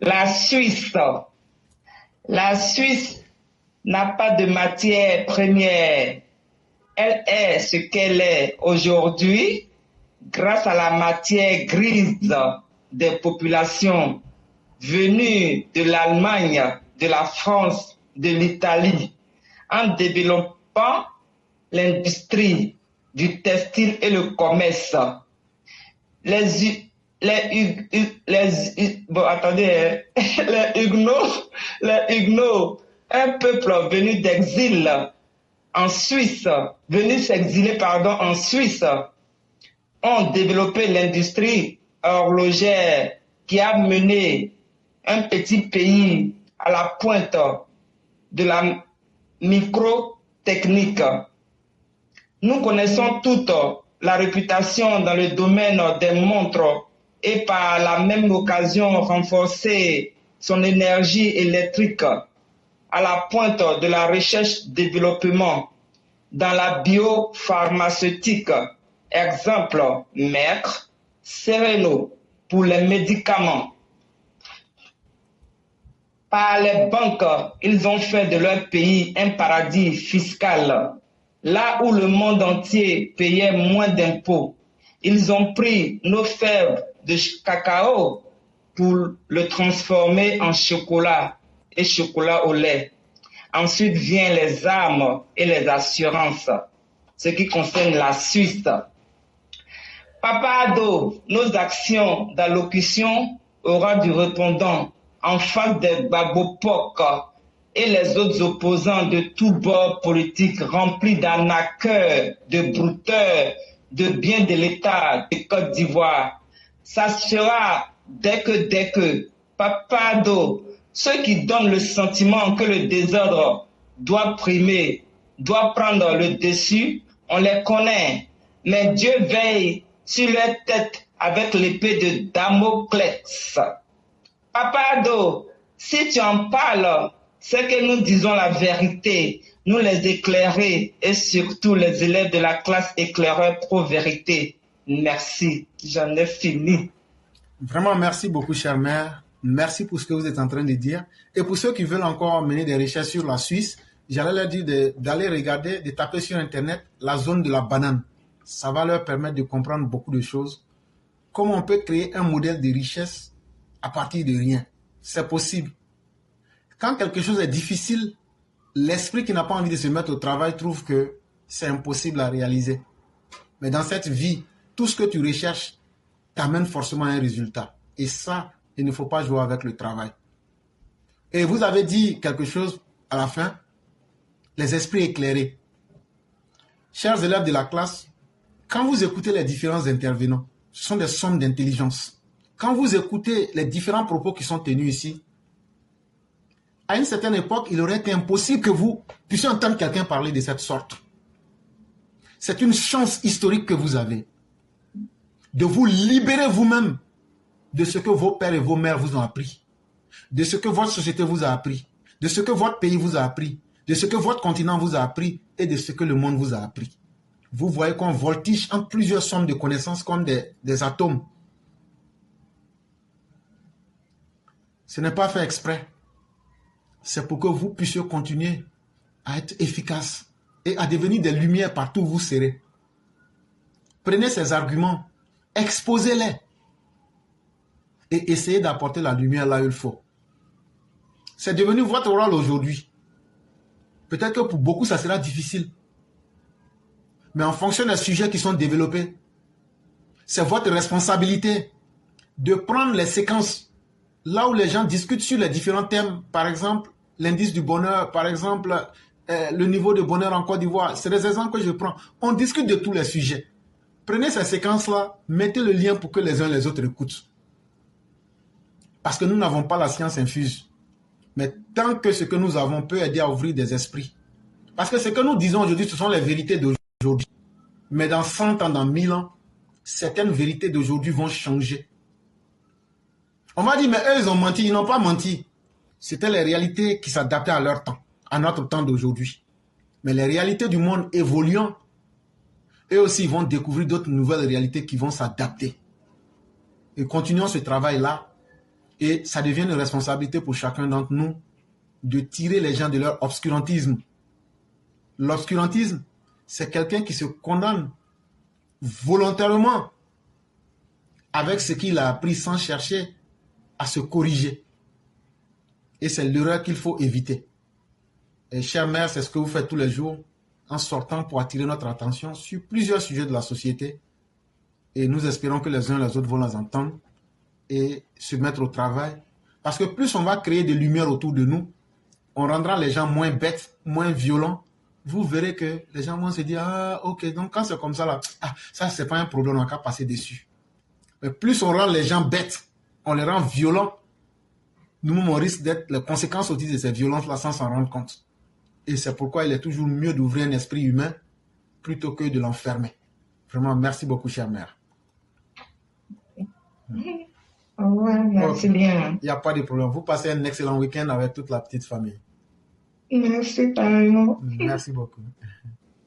La Suisse. La Suisse n'a pas de matière première. Elle est ce qu'elle est aujourd'hui grâce à la matière grise des populations venues de l'Allemagne, de la France, de l'Italie, en développant l'industrie du textile et le commerce. Les Huguenots, un peuple venu d'exil en Suisse, venu s'exiler en Suisse, ont développé l'industrie horlogère qui a mené un petit pays à la pointe de la microtechnique. Nous connaissons toutes la réputation dans le domaine des montres et par la même occasion renforcer son énergie électrique à la pointe de la recherche-développement dans la biopharmaceutique. Exemple, Merck, Cereno pour les médicaments. Par les banques, ils ont fait de leur pays un paradis fiscal. Là où le monde entier payait moins d'impôts, ils ont pris nos fèves de cacao pour le transformer en chocolat et chocolat au lait. Ensuite viennent les armes et les assurances, ce qui concerne la Suisse. Papa Ado, nos actions d'allocution auront du répondant en face des babopok et les autres opposants de tous bords politiques remplis d'arnaqueurs, de brouteurs, de biens de l'État de Côte d'Ivoire. Ça se fera dès que, Papa Ado, ceux qui donnent le sentiment que le désordre doit primer, doit prendre le dessus, on les connaît. Mais Dieu veille sur leur tête avec l'épée de Damoclès. Papa Ado, si tu en parles, c'est que nous disons la vérité, nous les éclairés et surtout les élèves de la classe éclaireur pro-vérité. Merci, j'en ai fini. Vraiment, merci beaucoup, chère mère. Merci pour ce que vous êtes en train de dire. Et pour ceux qui veulent encore mener des recherches sur la Suisse, j'allais leur dire d'aller regarder, de taper sur Internet la zone de la banane. Ça va leur permettre de comprendre beaucoup de choses. Comment on peut créer un modèle de richesse à partir de rien. C'est possible. Quand quelque chose est difficile, l'esprit qui n'a pas envie de se mettre au travail trouve que c'est impossible à réaliser. Mais dans cette vie, tout ce que tu recherches t'amène forcément à un résultat. Et ça, il ne faut pas jouer avec le travail. Et vous avez dit quelque chose à la fin, les esprits éclairés. Chers élèves de la classe, quand vous écoutez les différents intervenants, ce sont des sommes d'intelligence. Quand vous écoutez les différents propos qui sont tenus ici, à une certaine époque, il aurait été impossible que vous puissiez entendre quelqu'un parler de cette sorte. C'est une chance historique que vous avez de vous libérer vous-même de ce que vos pères et vos mères vous ont appris, de ce que votre société vous a appris, de ce que votre pays vous a appris, de ce que votre continent vous a appris et de ce que le monde vous a appris. Vous voyez qu'on voltige entre plusieurs sommes de connaissances comme des atomes. Ce n'est pas fait exprès. C'est pour que vous puissiez continuer à être efficace et à devenir des lumières partout où vous serez. Prenez ces arguments, exposez-les et essayez d'apporter la lumière là où il faut. C'est devenu votre rôle aujourd'hui. Peut-être que pour beaucoup, ça sera difficile. Mais en fonction des sujets qui sont développés, c'est votre responsabilité de prendre les séquences là où les gens discutent sur les différents thèmes. Par exemple, l'indice du bonheur, par exemple, le niveau de bonheur en Côte d'Ivoire. C'est des exemples que je prends. On discute de tous les sujets. Prenez ces séquences-là, mettez le lien pour que les uns les autres écoutent. Parce que nous n'avons pas la science infuse. Mais tant que ce que nous avons peut aider à ouvrir des esprits. Parce que ce que nous disons aujourd'hui, ce sont les vérités d'aujourd'hui. Mais dans 100 ans, dans 1000 ans, certaines vérités d'aujourd'hui vont changer. On va dire, mais eux, ils ont menti. Ils n'ont pas menti. C'était les réalités qui s'adaptaient à leur temps, à notre temps d'aujourd'hui. Mais les réalités du monde évoluant, eux aussi, ils vont découvrir d'autres nouvelles réalités qui vont s'adapter. Et continuons ce travail-là. Et ça devient une responsabilité pour chacun d'entre nous de tirer les gens de leur obscurantisme. L'obscurantisme, c'est quelqu'un qui se condamne volontairement avec ce qu'il a appris sans chercher à se corriger. Et c'est l'erreur qu'il faut éviter. Et chère mère, c'est ce que vous faites tous les jours en sortant pour attirer notre attention sur plusieurs sujets de la société. Et nous espérons que les uns et les autres vont les entendre et se mettre au travail. Parce que plus on va créer des lumières autour de nous, on rendra les gens moins bêtes, moins violents. Vous verrez que les gens vont se dire, ah ok, donc quand c'est comme ça, là, ça c'est pas un problème, on n'a qu'à passer dessus. Mais plus on rend les gens bêtes, on les rend violents, nous-mêmes on risque d'être les conséquences aussi de ces violences-là sans s'en rendre compte. Et c'est pourquoi il est toujours mieux d'ouvrir un esprit humain plutôt que de l'enfermer. Vraiment, merci beaucoup, chère mère. Au revoir, merci bien. Il n'y a pas de problème. Vous passez un excellent week-end avec toute la petite famille. Merci, pareillement. Merci beaucoup.